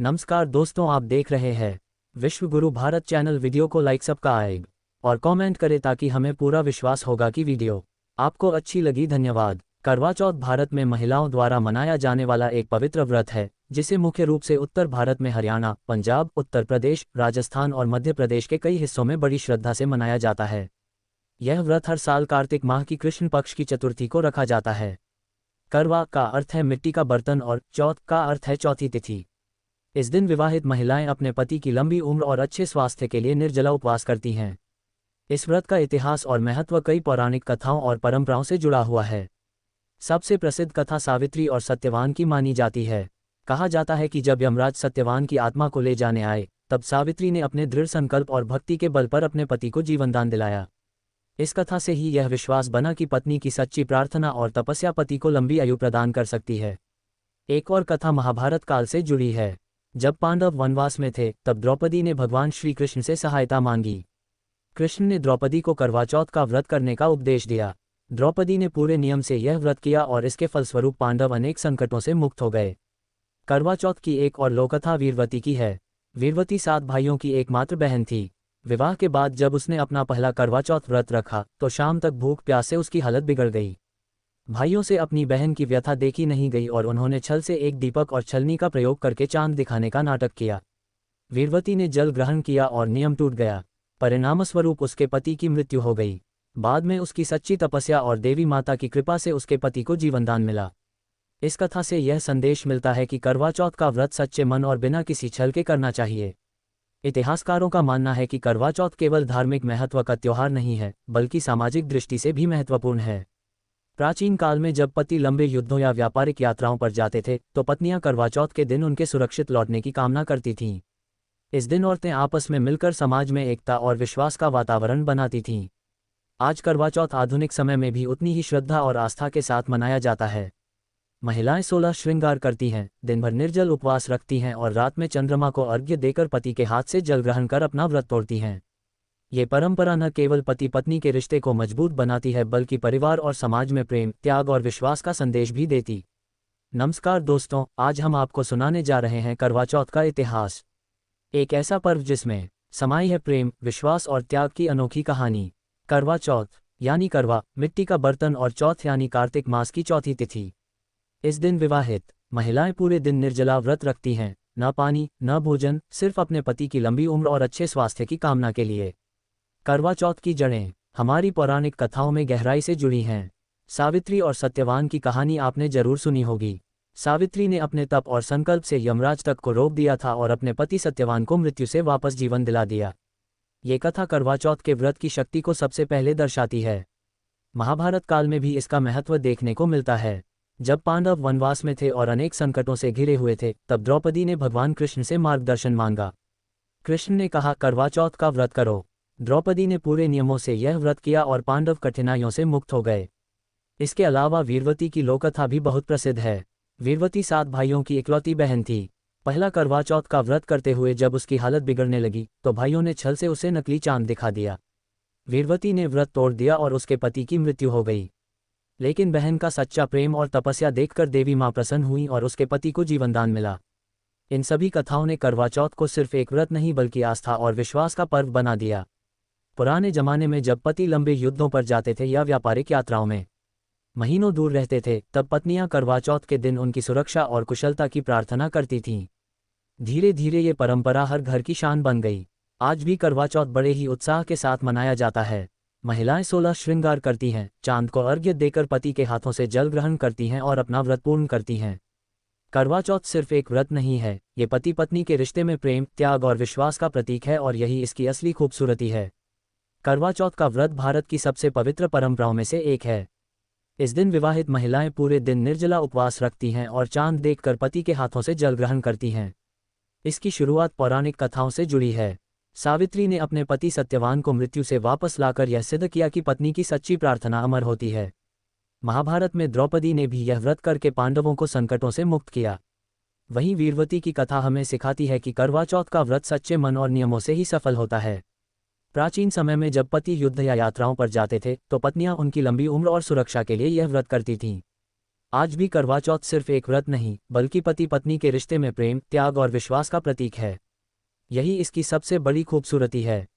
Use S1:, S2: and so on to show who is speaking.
S1: नमस्कार दोस्तों, आप देख रहे हैं विश्व गुरु भारत चैनल। वीडियो को लाइक सब्सक्राइब और कमेंट करें ताकि हमें पूरा विश्वास होगा कि वीडियो आपको अच्छी लगी। धन्यवाद। करवा चौथ भारत में महिलाओं द्वारा मनाया जाने वाला एक पवित्र व्रत है जिसे मुख्य रूप से उत्तर भारत में हरियाणा, पंजाब, उत्तर प्रदेश, राजस्थान और मध्य प्रदेश के कई हिस्सों में बड़ी श्रद्धा से मनाया जाता है। यह व्रत हर साल कार्तिक माह की कृष्ण पक्ष की चतुर्थी को रखा जाता है। करवा का अर्थ है मिट्टी का बर्तन और चौथ का अर्थ है चौथी तिथि। इस दिन विवाहित महिलाएं अपने पति की लंबी उम्र और अच्छे स्वास्थ्य के लिए निर्जला उपवास करती हैं। इस व्रत का इतिहास और महत्व कई पौराणिक कथाओं और परंपराओं से जुड़ा हुआ है। सबसे प्रसिद्ध कथा सावित्री और सत्यवान की मानी जाती है। कहा जाता है कि जब यमराज सत्यवान की आत्मा को ले जाने आए, तब सावित्री ने अपने दृढ़ संकल्प और भक्ति के बल पर अपने पति को जीवनदान दिलाया। इस कथा से ही यह विश्वास बना कि पत्नी की सच्ची प्रार्थना और तपस्या पति को लंबी आयु प्रदान कर सकती है। एक और कथा महाभारत काल से जुड़ी है। जब पांडव वनवास में थे, तब द्रौपदी ने भगवान श्री कृष्ण से सहायता मांगी। कृष्ण ने द्रौपदी को करवा चौथ का व्रत करने का उपदेश दिया। द्रौपदी ने पूरे नियम से यह व्रत किया और इसके फलस्वरूप पांडव अनेक संकटों से मुक्त हो गए। करवा चौथ की एक और लोककथा वीरवती की है। वीरवती 7 भाइयों की एकमात्र बहन थी। विवाह के बाद जब उसने अपना पहला करवा चौथ व्रत रखा तो शाम तक भूख प्यास से उसकी हालत बिगड़ गई। भाइयों से अपनी बहन की व्यथा देखी नहीं गई और उन्होंने छल से एक दीपक और छलनी का प्रयोग करके चांद दिखाने का नाटक किया। वीरवती ने जल ग्रहण किया और नियम टूट गया। परिणामस्वरूप उसके पति की मृत्यु हो गई। बाद में उसकी सच्ची तपस्या और देवी माता की कृपा से उसके पति को जीवनदान मिला। इस कथा से यह संदेश मिलता है कि करवा चौथ का व्रत सच्चे मन और बिना किसी छल के करना चाहिए। इतिहासकारों का मानना है कि करवा चौथ केवल धार्मिक महत्व का त्योहार नहीं है, बल्कि सामाजिक दृष्टि से भी महत्वपूर्ण है। प्राचीन काल में जब पति लंबे युद्धों या व्यापारिक यात्राओं पर जाते थे, तो पत्नियां करवा चौथ के दिन उनके सुरक्षित लौटने की कामना करती थीं। इस दिन औरतें आपस में मिलकर समाज में एकता और विश्वास का वातावरण बनाती थीं। आज करवा चौथ आधुनिक समय में भी उतनी ही श्रद्धा और आस्था के साथ मनाया जाता है। महिलाएं 16 श्रृंगार करती हैं, दिन भर निर्जल उपवास रखती हैं और रात में चंद्रमा को अर्घ्य देकर पति के हाथ से जल ग्रहण कर अपना व्रत तोड़ती हैं। ये परंपरा न केवल पति पत्नी के रिश्ते को मजबूत बनाती है, बल्कि परिवार और समाज में प्रेम, त्याग और विश्वास का संदेश भी देती। नमस्कार दोस्तों, आज हम आपको सुनाने जा रहे हैं करवा चौथ का इतिहास। एक ऐसा पर्व जिसमें समाई है प्रेम, विश्वास और त्याग की अनोखी कहानी। करवा चौथ यानी करवा मिट्टी का बर्तन और चौथ यानी कार्तिक मास की चौथी तिथि। इस दिन विवाहित महिलाएं पूरे दिन निर्जला व्रत रखती हैं, न पानी न भोजन, सिर्फ अपने पति की लंबी उम्र और अच्छे स्वास्थ्य की कामना के लिए। करवा चौथ की जड़ें हमारी पौराणिक कथाओं में गहराई से जुड़ी हैं। सावित्री और सत्यवान की कहानी आपने जरूर सुनी होगी। सावित्री ने अपने तप और संकल्प से यमराज तक को रोक दिया था और अपने पति सत्यवान को मृत्यु से वापस जीवन दिला दिया। ये कथा करवा चौथ के व्रत की शक्ति को सबसे पहले दर्शाती है। महाभारत काल में भी इसका महत्व देखने को मिलता है। जब पांडव वनवास में थे और अनेक संकटों से घिरे हुए थे, तब द्रौपदी ने भगवान कृष्ण से मार्गदर्शन मांगा। कृष्ण ने कहा, करवा चौथ का व्रत करो। द्रौपदी ने पूरे नियमों से यह व्रत किया और पांडव कठिनाइयों से मुक्त हो गए। इसके अलावा वीरवती की लोककथा भी बहुत प्रसिद्ध है। वीरवती 7 भाइयों की इकलौती बहन थी। पहला करवा चौथ का व्रत करते हुए जब उसकी हालत बिगड़ने लगी, तो भाइयों ने छल से उसे नकली चांद दिखा दिया। वीरवती ने व्रत तोड़ दिया और उसके पति की मृत्यु हो गई। लेकिन बहन का सच्चा प्रेम और तपस्या देखकर देवी मां प्रसन्न हुई और उसके पति को जीवनदान मिला। इन सभी कथाओं ने करवा चौथ को सिर्फ एक व्रत नहीं बल्कि आस्था और विश्वास का पर्व बना दिया। पुराने जमाने में जब पति लंबे युद्धों पर जाते थे या व्यापारिक यात्राओं में महीनों दूर रहते थे, तब पत्नियां करवा चौथ के दिन उनकी सुरक्षा और कुशलता की प्रार्थना करती थीं। धीरे धीरे ये परंपरा हर घर की शान बन गई। आज भी करवा चौथ बड़े ही उत्साह के साथ मनाया जाता है। महिलाएं 16 श्रृंगार करती हैं, चांद को अर्घ्य देकर पति के हाथों से जल ग्रहण करती हैं और अपना व्रत पूर्ण करती हैं। करवा चौथ सिर्फ एक व्रत नहीं है, ये पति पत्नी के रिश्ते में प्रेम, त्याग और विश्वास का प्रतीक है और यही इसकी असली खूबसूरती है। करवा चौथ का व्रत भारत की सबसे पवित्र परंपराओं में से एक है। इस दिन विवाहित महिलाएं पूरे दिन निर्जला उपवास रखती हैं और चांद देखकर पति के हाथों से जल ग्रहण करती हैं। इसकी शुरुआत पौराणिक कथाओं से जुड़ी है। सावित्री ने अपने पति सत्यवान को मृत्यु से वापस लाकर यह सिद्ध किया कि पत्नी की सच्ची प्रार्थना अमर होती है। महाभारत में द्रौपदी ने भी यह व्रत करके पांडवों को संकटों से मुक्त किया। वहीं वीरवती की कथा हमें सिखाती है कि करवा चौथ का व्रत सच्चे मन और नियमों से ही सफल होता है। प्राचीन समय में जब पति युद्ध या यात्राओं पर जाते थे, तो पत्नियां उनकी लंबी उम्र और सुरक्षा के लिए यह व्रत करती थीं। आज भी करवा चौथ सिर्फ एक व्रत नहीं, बल्कि पति पत्नी के रिश्ते में प्रेम, त्याग और विश्वास का प्रतीक है। यही इसकी सबसे बड़ी खूबसूरती है।